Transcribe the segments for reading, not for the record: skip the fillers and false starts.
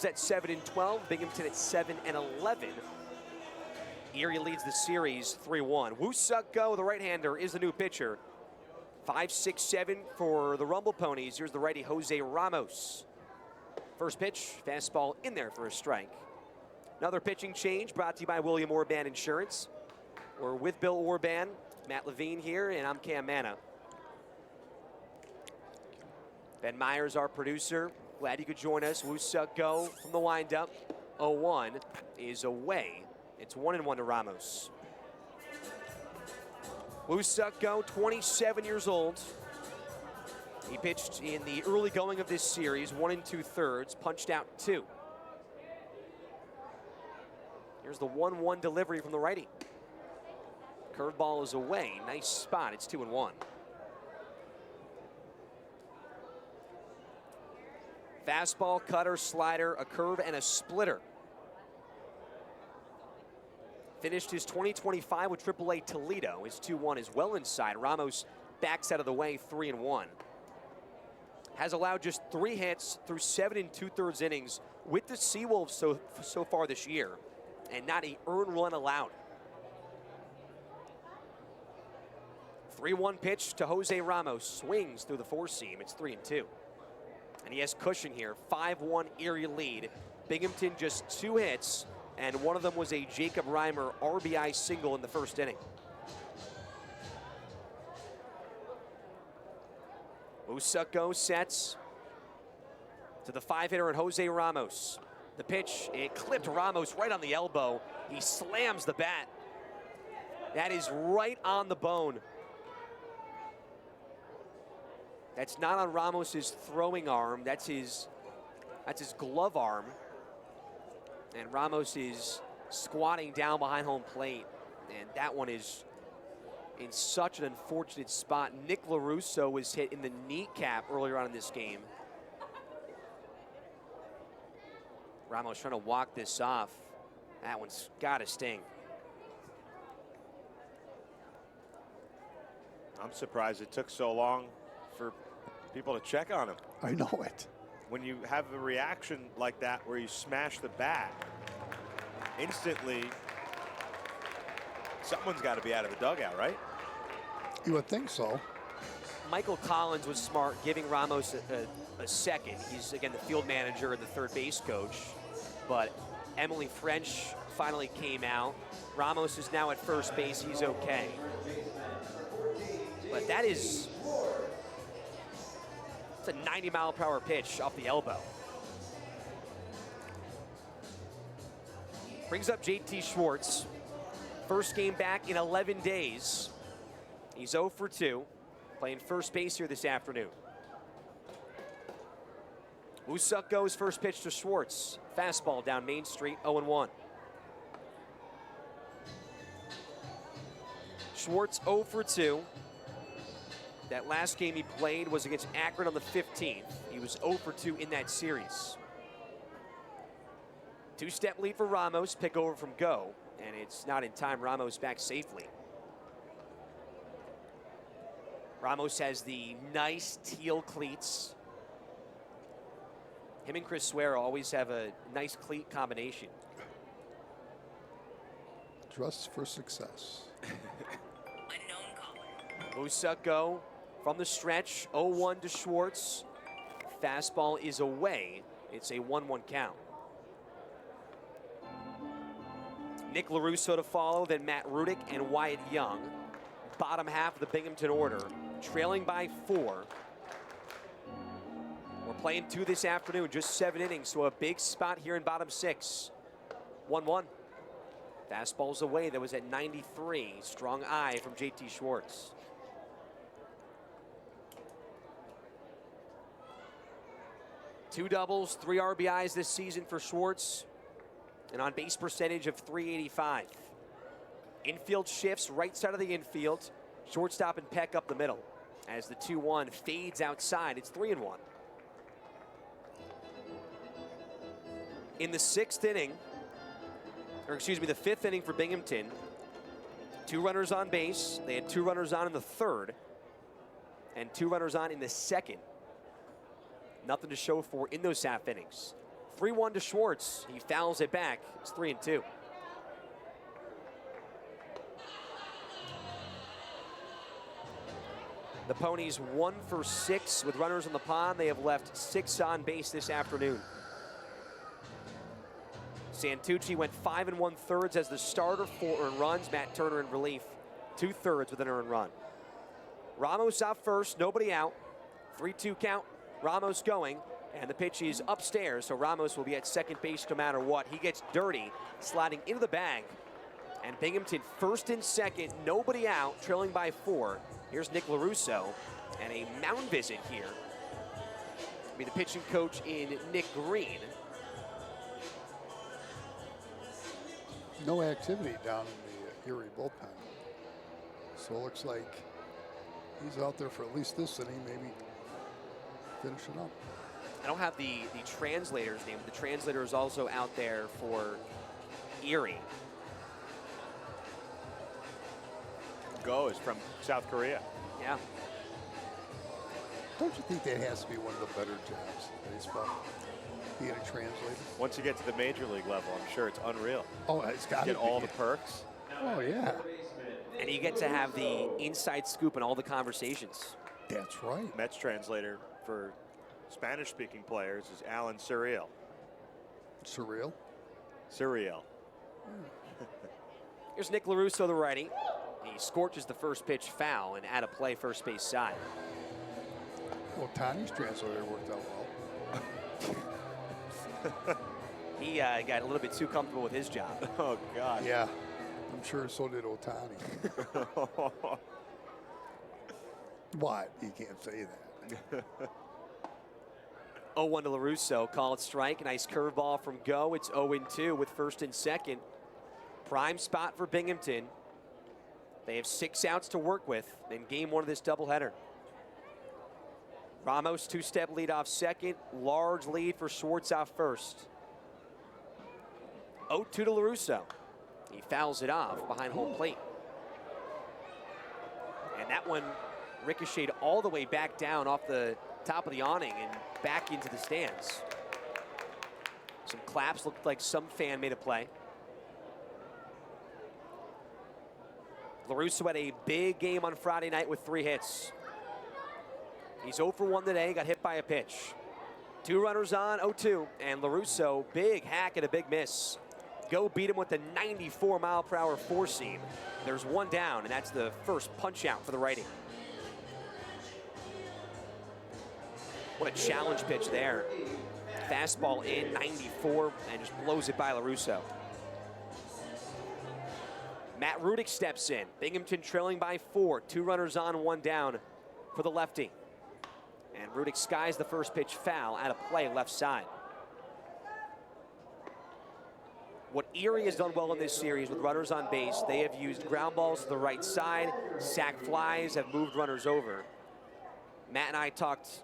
At 7-12, Binghamton at 7-11. Erie leads the series 3-1. Woo Suk Go, the right-hander, is the new pitcher. 5-6-7 for the Rumble Ponies. Here's the righty, Jose Ramos. First pitch, fastball in there for a strike. Another pitching change brought to you by William Orban Insurance. We're with Bill Orban, Matt Levine here, and I'm Cam Manna. Ben Myers, our producer. Glad you could join us. Woo Suk Go from the windup. 0-1 is away. It's 1-1 to Ramos. Woo Suk Go, 27 years old. He pitched in the early going of this series, 1 2/3, punched out 2. Here's the 1-1 delivery from the righty. Curveball is away. Nice spot. It's 2-1. Fastball, cutter, slider, a curve, and a splitter. Finished his 2025 with AAA Toledo. His 2-1 is well inside. Ramos backs out of the way, 3-1. Has allowed just 3 hits through 7 2/3 innings with the Seawolves so far this year, and not an earned run allowed. 3-1 pitch to Jose Ramos. Swings through the 4-seam. It's 3-2. And he has cushion here. 5-1 Erie lead. Binghamton just 2 hits, and one of them was a Jacob Reimer RBI single in the first inning. Woo Suk Go sets to the 5-hitter and Jose Ramos. The pitch, it clipped Ramos right on the elbow. He slams the bat. That is right on the bone. That's not on Ramos's throwing arm. That's his glove arm. And Ramos is squatting down behind home plate. And that one is in such an unfortunate spot. Nick LaRusso was hit in the kneecap earlier on in this game. Ramos trying to walk this off. That one's got to sting. I'm surprised it took so long for people to check on him. I know it. When you have a reaction like that where you smash the bat, instantly someone's got to be out of the dugout, right? You would think so. Michael Collins was smart, giving Ramos a second. He's, again, the field manager and the third base coach. But Emily French finally came out. Ramos is now at first base. He's okay. But that is... it's a 90-mile-per-hour pitch off the elbow. Brings up JT Schwartz. First game back in 11 days. He's 0 for 2, playing first base here this afternoon. Woo Suk Go's first pitch to Schwartz. Fastball down Main Street, 0-1. Schwartz 0 for 2. That last game he played was against Akron on the 15th. He was 0 for 2 in that series. 2-step lead for Ramos, pick over from Go, and it's not in time. Ramos back safely. Ramos has the nice teal cleats. Him and Chris Suero always have a nice cleat combination. Dress for success. Unknown caller. Woo Suk Go from the stretch, 0-1 to Schwartz. Fastball is away. It's a 1-1 count. Nick LaRusso to follow, then Matt Rudick and Wyatt Young. Bottom half of the Binghamton order, trailing by 4. We're playing 2 this afternoon, just 7 innings, so a big spot here in bottom 6. 1-1. Fastball's away. That was at 93. Strong eye from JT Schwartz. Two doubles, 3 RBIs this season for Schwartz. An on-base percentage of .385. Infield shifts, right side of the infield. Shortstop and Peck up the middle. As the 2-1 fades outside, it's 3-1. In the 6th inning, or excuse me, the 5th inning for Binghamton, 2 runners on base. They had 2 runners on in the 3rd, and 2 runners on in the 2nd. Nothing to show for in those half innings. 3-1 to Schwartz. He fouls it back. It's 3-2. The Ponies 1 for 6 with runners on the pond. They have left 6 on base this afternoon. Santucci went 5 1/3 as the starter, 4 earned runs. Matt Turner in relief, 2/3 with an earned run. Ramos out first, nobody out. 3-2 count, Ramos going, and the pitch is upstairs, so Ramos will be at second base no matter what. He gets dirty, sliding into the bag, and Binghamton first and second, nobody out, trailing by 4. Here's Nick LaRusso, and a mound visit here. It'll be the pitching coach in Nick Green. No activity down in the Erie bullpen. So it looks like he's out there for at least this inning, maybe finishing up. I don't have the translator's name. The translator is also out there for Erie. Go is from South Korea. Yeah. Don't you think that has to be one of the better jobs in baseball? Being a translator? Once you get to the major league level, I'm sure it's unreal. Oh, it's got to Get be. all the perks. Oh, yeah. And you get to have the inside scoop in all the conversations. That's right. Mets translator for Spanish-speaking players is Alan Surreal. Surreal. Surreal. Here's Nick LaRusso, the righty. He scorches the first pitch foul and out of play first base side. Well, Tony's translator worked out well. He got a little bit too comfortable with his job. Oh, God. Yeah. I'm sure so did Otani. What? You can't say that. 0-1 to LaRusso, call it strike. Nice curveball from Go. It's 0-2 with first and second. Prime spot for Binghamton. They have 6 outs to work with in game 1 of this doubleheader. Ramos 2-step lead off second. Large lead for Schwartz off first. 0-2 to LaRusso. He fouls it off behind home plate. And that one ricocheted all the way back down off the top of the awning and back into the stands. Some claps, looked like some fan made a play. LaRusso had a big game on Friday night with 3 hits. He's 0 for 1 today, got hit by a pitch. 2 runners on, 0-2, and LaRusso, big hack and a big miss. Go beat him with the 94-mile-per-hour four-seam. There's 1 down, and that's the first punch-out for the righty. What a challenge pitch there. Fastball in, 94, and just blows it by LaRusso. Matt Rudick steps in. Binghamton trailing by 4. 2 runners on, 1 down for the lefty. And Rudick skies the first pitch foul out of play left side. What Erie has done well in this series with runners on base, they have used ground balls to the right side. Sac flies have moved runners over. Matt and I talked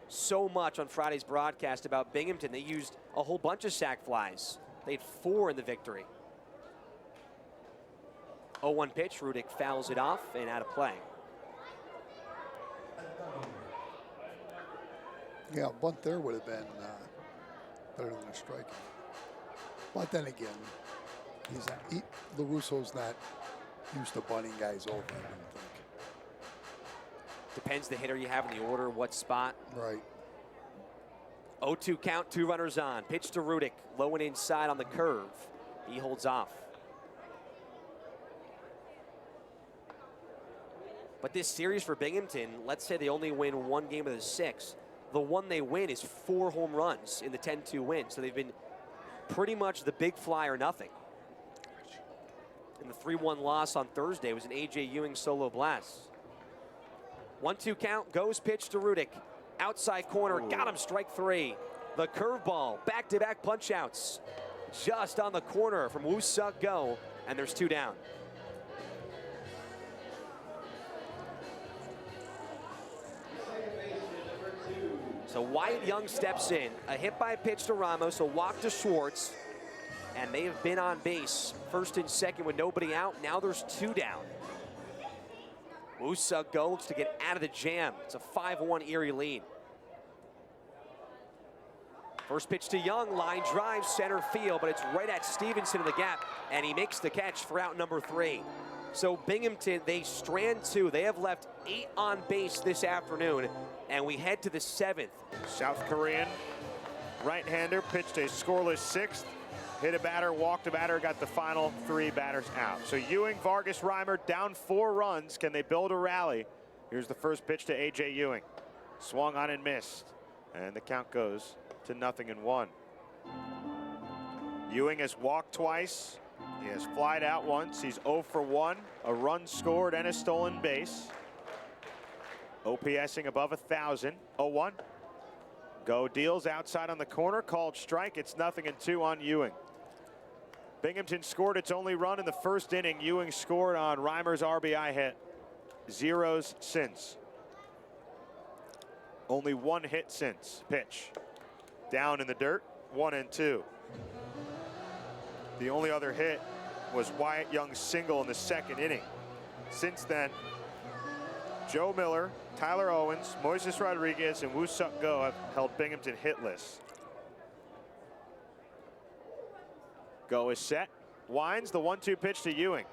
so much on Friday's broadcast about Binghamton. They used a whole bunch of sac flies. They had 4 in the victory. 0-1 pitch, Rudick fouls it off and out of play. Yeah, a bunt there would have been better than a strike. But then again, LaRusso's not used to bunting guys over, I don't think. Depends the hitter you have in the order, what spot. Right. 0-2 count, 2 runners on. Pitch to Rudick, low and inside on the curve. He holds off. But this series for Binghamton, let's say they only win 1 game of the 6. The one they win is 4 home runs in the 10-2 win. So they've been pretty much the big fly or nothing. And the 3-1 loss on Thursday was an A.J. Ewing solo blast. 1-2 count, goes pitch to Rudick. Outside corner, got him, strike 3. The curveball, back-to-back punch-outs. Just on the corner from Woo Suk Go, and there's 2 down. So Wyatt Young steps in. A hit by pitch to Ramos, a walk to Schwartz. And they have been on base first and second with nobody out. Now there's 2 down. Woo Suk Go looks to get out of the jam. It's a 5-1 Erie lead. First pitch to Young, line drive, center field, but it's right at Stevenson in the gap, and he makes the catch for out number 3. So Binghamton, they strand 2. They have left 8 on base this afternoon, and we head to the 7th. South Korean right-hander pitched a scoreless 6th. Hit a batter, walked a batter, got the final 3 batters out. So Ewing, Vargas, Reimer down 4 runs. Can they build a rally? Here's the first pitch to A.J. Ewing. Swung on and missed. And the count goes to 0-1. Ewing has walked twice. He has flied out once. He's 0 for 1. A run scored and a stolen base. OPSing above 1,000. 0-1. Go deals outside on the corner. Called strike. It's 0-2 on Ewing. Binghamton scored its only run in the first inning. Ewing scored on Reimer's RBI hit. 0s since. Only 1 hit since. Pitch. Down in the dirt. 1-2. The only other hit was Wyatt Young's single in the 2nd inning. Since then, Joe Miller, Tyler Owens, Moises Rodriguez, and Woo-Suk Go have held Binghamton hitless. Go is set. Winds the 1-2 pitch to Ewing.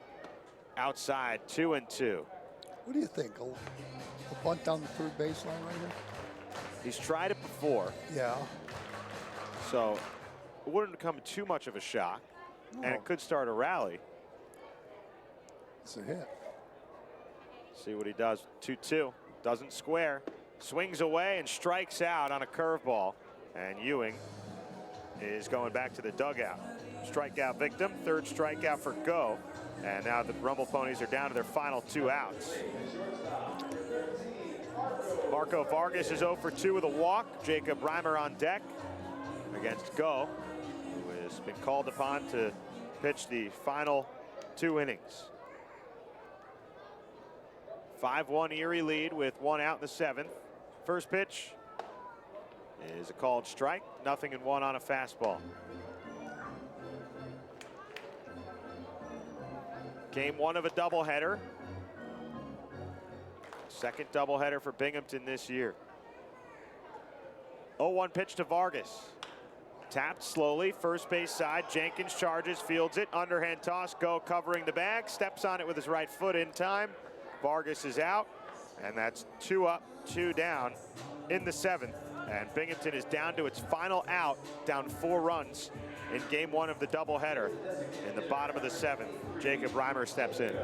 Outside, 2-2. What do you think? A bunt down the third baseline right here? He's tried it before. Yeah. So it wouldn't come too much of a shock. No. And it could start a rally. It's a hit. See what he does. 2-2. Doesn't square. Swings away and strikes out on a curveball. And Ewing is going back to the dugout. Strikeout victim. 3rd strikeout for Go. And now the Rumble Ponies are down to their final 2 outs. Marco Vargas is 0 for 2 with a walk. Jacob Reimer on deck against Go, who has been called upon to pitch the final 2 innings. 5-1 Erie lead with 1 out in the 7th. First pitch is a called strike. 0-1 on a fastball. Game 1 of a doubleheader. 2nd doubleheader for Binghamton this year. 0-1 pitch to Vargas. Tapped slowly, first base side. Jenkins charges, fields it. Underhand toss, Go covering the bag. Steps on it with his right foot in time. Vargas is out. And that's 2 up, 2 down in the 7th. And Binghamton is down to its final out, down 4 runs in game 1 of the doubleheader. In the bottom of the 7th, Jacob Reimer steps in.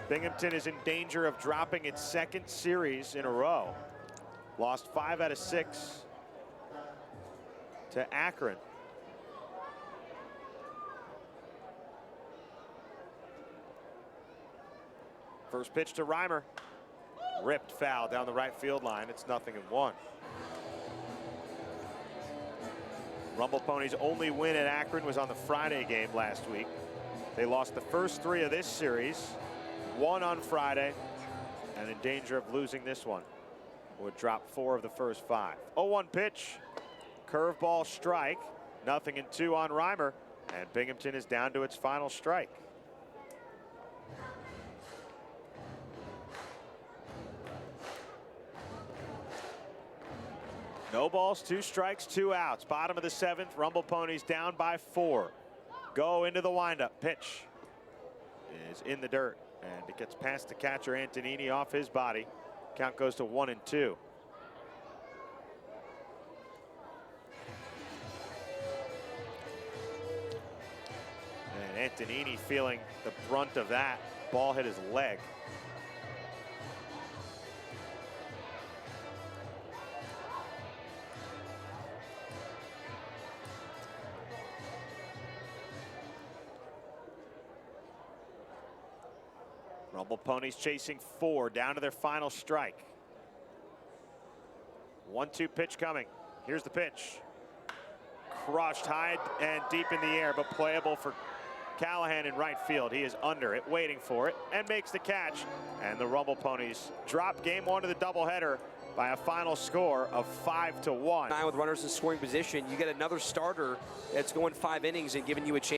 Binghamton is in danger of dropping its 2nd series in a row. Lost 5 out of 6 to Akron. First pitch to Reimer. Ripped foul down the right field line. It's 0-1. Rumble Ponies' only win at Akron was on the Friday game last week. They lost the first 3 of this series. 1 on Friday, and in danger of losing this one. Would drop 4 of the first 5. 0-1 pitch, curveball strike. 0-2 on Reimer, and Binghamton is down to its final strike. No balls, 2 strikes, 2 outs. Bottom of the 7th, Rumble Ponies down by 4. Go into the windup. Pitch is in the dirt, and it gets past the catcher Antonini off his body. Count goes to 1-2. And Antonini feeling the brunt of that. Ball hit his leg. Rumble Ponies chasing 4, down to their final strike. 1-2 pitch coming. Here's the pitch. Crushed high and deep in the air, but playable for Callahan in right field. He is under it, waiting for it, and makes the catch. And the Rumble Ponies drop game 1 of the doubleheader by a final score of 5-1. With runners in scoring position, you get another starter that's going 5 innings and giving you a chance.